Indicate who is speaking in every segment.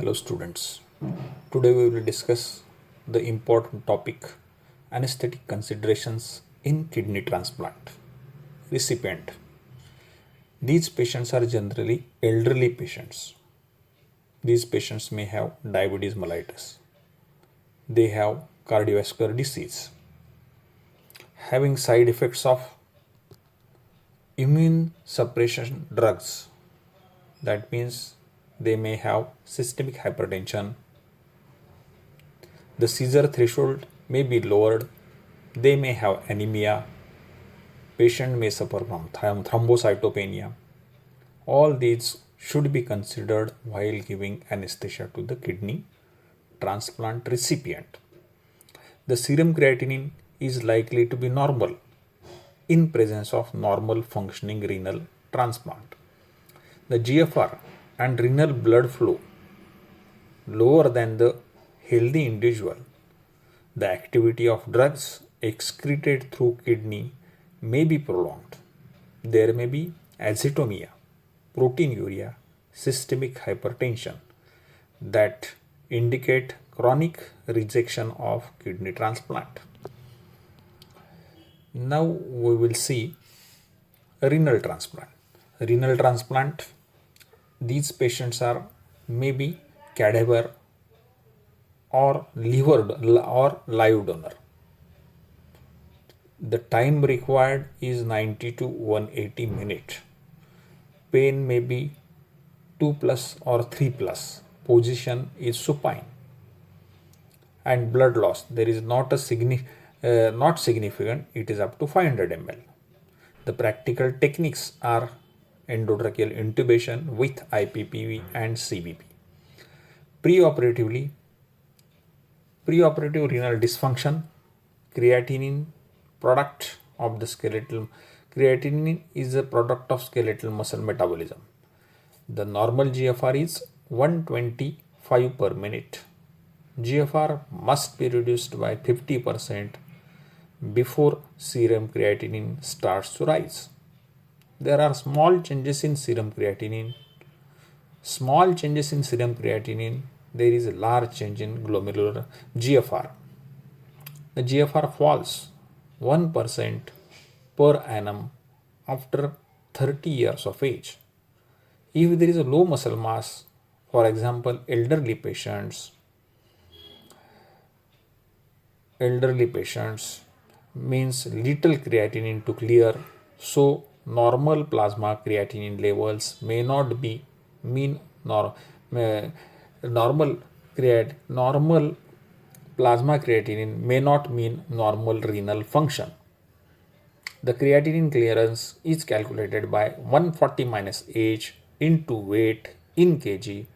Speaker 1: Hello students. Today we will discuss the important topic anesthetic considerations in kidney transplant. Recipient. These patients are generally elderly patients. These patients may have diabetes mellitus. They have cardiovascular disease. Having side effects of immune suppression drugs. That means they may have systemic hypertension. The seizure threshold may be lowered. They may have anemia. Patient may suffer from thrombocytopenia. All these should be considered while giving anesthesia to the kidney transplant recipient. The serum creatinine is likely to be normal in presence of normal functioning renal transplant. The GFR and renal blood flow lower than the healthy individual. The activity of drugs excreted through kidney may be prolonged. There may be azotemia, proteinuria, systemic hypertension that indicate chronic rejection of kidney transplant. Now we will see renal transplant. Renal transplant, these patients are maybe cadaver or liver or live donor. The time required is 90 to 180 minutes. Pain may be 2 plus or 3 plus. Position is supine. And blood loss, there is not significant, it is up to 500 ml. The practical techniques are endotracheal intubation with IPPV and CVP. Preoperative renal dysfunction, creatinine product of the skeletal. Creatinine is a product of skeletal muscle metabolism. The normal GFR is 125 per minute. GFR must be reduced by 50% before serum creatinine starts to rise. There are small changes in serum creatinine. There is a large change in glomerular GFR. The GFR falls 1% per annum after 30 years of age. If there is a low muscle mass, for example, elderly patients means little creatinine to clear, so normal plasma creatinine levels may not be mean normal plasma creatinine may not mean normal renal function. The creatinine clearance is calculated by 140 minus age into weight in kg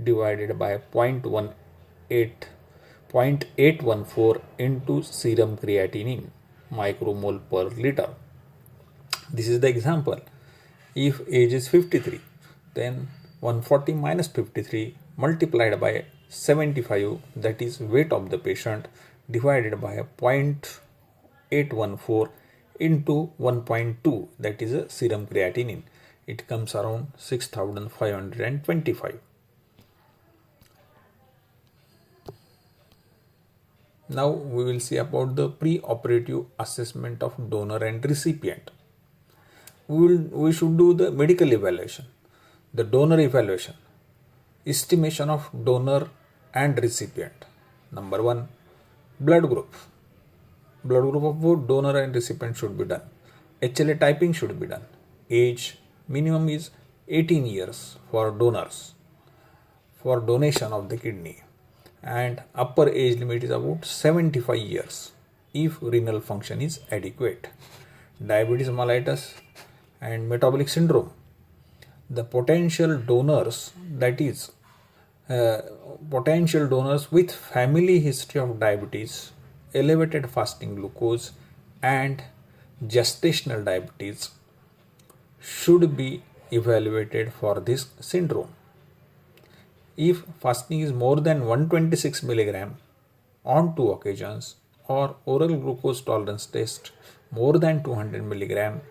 Speaker 1: divided by 0.814 into serum creatinine micromole per liter. This is the example. If age is 53, then 140 minus 53 multiplied by 75, that is weight of the patient, divided by 0.814 into 1.2, that is a serum creatinine. It comes around 6525. Now we will see about the pre-operative assessment of donor and recipient. We should do the medical evaluation, the donor evaluation, estimation of donor and recipient. Number 1, blood group. Blood group of both donor and recipient should be done. HLA typing should be done. Age minimum is 18 years for donors for donation of the kidney, and upper age limit is about 75 years if renal function is adequate. Diabetes mellitus and metabolic syndrome. The potential donors, that is potential donors with family history of diabetes, elevated fasting glucose and gestational diabetes should be evaluated for this syndrome. If fasting is more than 126 mg on 2 occasions or oral glucose tolerance test more than 200 mg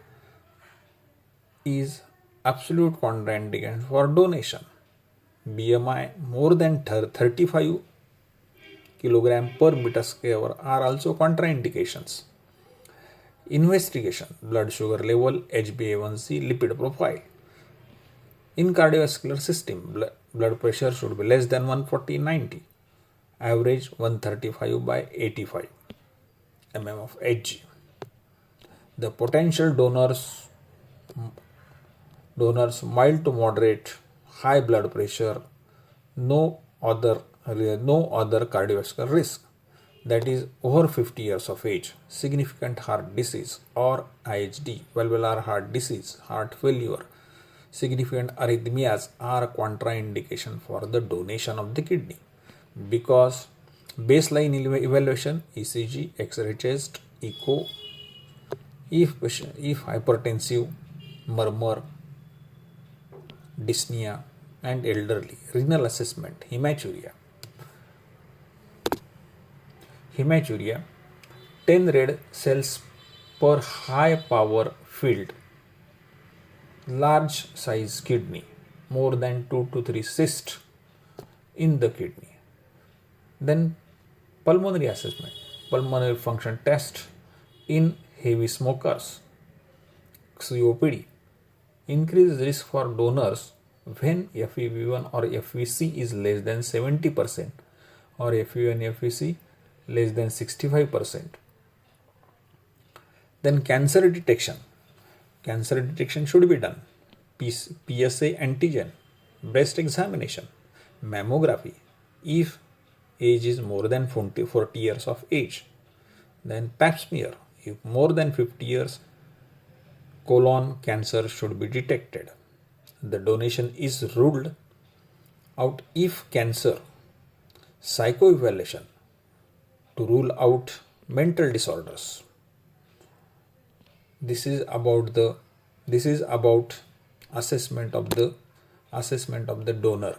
Speaker 1: is absolute contraindication for donation. BMI more than 35 kilogram per meter square are also contraindications. Investigation: blood sugar level, HbA1c, lipid profile. In cardiovascular system, blood pressure should be less than 140/90, average 135/85 mm of Hg. The potential donors mild to moderate high blood pressure, no other cardiovascular risk, that is over 50 years of age, significant heart disease or IHD, valvular heart disease, heart failure, significant arrhythmias are contraindication for the donation of the kidney, because baseline evaluation ECG, X-ray chest, echo, if hypertensive, murmur, dyspnea, and elderly. Renal assessment: hematuria. 10 red cells per high power field, large size kidney, more than 2 to 3 cysts in the kidney. Then pulmonary assessment: pulmonary function test in heavy smokers, COPD. Increased risk for donors when FEV1 or FVC is less than 70% or FEV1 FVC less than 65%. Then cancer detection. Cancer detection should be done. PSA antigen, breast examination, mammography if age is more than 40 years of age. Then pap smear, if more than 50 years, colon cancer should be detected. The donation is ruled out if cancer. Psychoevaluation to rule out mental disorders. This is about assessment of the donor.